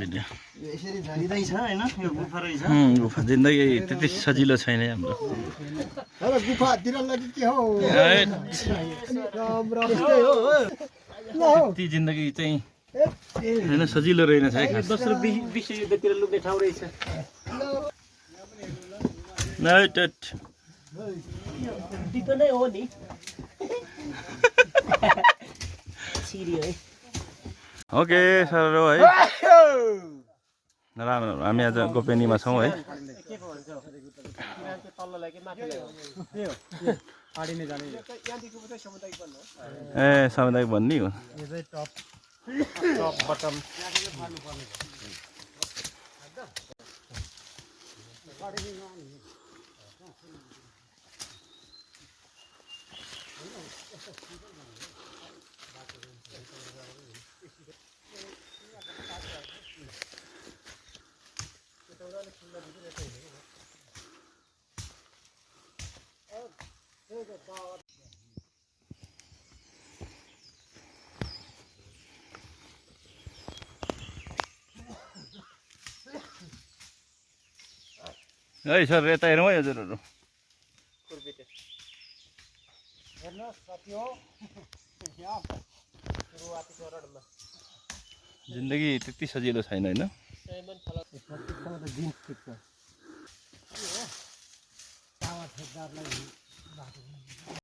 video यसरी झरिँदै छ हैन यो गुफा रहेछ गुफा जिन्दगी त्यति सजिलो छैन हाम्रो अब गुफातिर लागि के हो त्यति जिन्दगी चाहिँ हैन सजिलो रहेन है खास दोस्रो विश्व युद्धतिर लुक्ने ठाउँ रहेछ त्यो नै हो नि सिरियो है ओके सर है राम्रो हामी आज गोपेनीमा छौँ है ए सामुदायिक भन्ने हो है सर यता हेरौँ है हजुरहरू जिन्दगी त्यति सजिलो छैन होइन